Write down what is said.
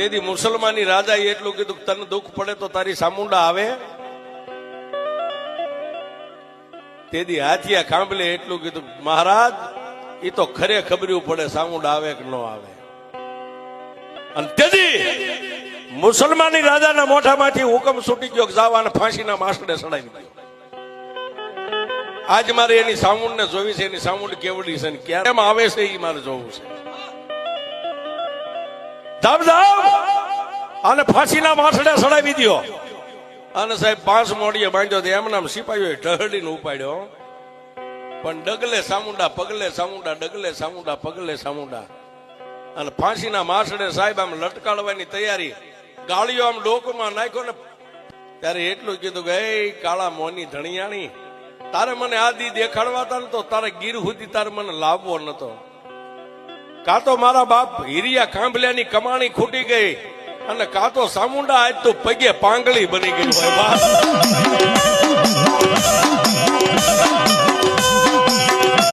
તેથી મુસલમાની રાજાએ એટલું કીધું કે તને દુઃખ પડે તો તારી સામુંડા આવે. તેથી હાથિયા કાંબલે એટલું કીધું મહારાજ એ તો ખરે ખબર્યું પડે સામુંડા આવે કે ન આવે. અને તેથી મુસલમાની રાજાના મોઢામાંથી હુકમ છૂટી ગયો કે જાવ અને ફાંસીના માસડે સડાવી દો. આજ મારે એની સામુંડ ને જોવી છે, એની સામુંડ કેવડી છે ને ક્યારે આવે છે એ મારે જોવું છે. જાવ અને ફાંસીના માસડે સડાવી દો. અને સાહેબ 5 મોડીએ બાંધ્યો એમ નામ સિપાહીઓ ઢહડીને ઉપાડ્યો. પણ ડગલે સામુંડા પગલે સામુંડા, ડગલે સામુંડા પગલે સામુંડા. અને ફાંસીના માસડે સાહેબ આમ લટકાડવાની તૈયારી, ગાળીઓ આમ ડોકમાં નાખ્યો ને ત્યારે એટલું કીધું કે એ કાળા મોની ધણિયાણી, તારે મને આ દી દેખાડવા હતા ને તો તારે ગીર સુધી તારે મને લાવવો નતો. કાં તો મારા બાપ હીરિયા કાંભલ્યાની કમાણી ખૂટી ગઈ, અને કાં તો સામુંડા આજ તો પગે પાંગળી બની ગઈ હોય.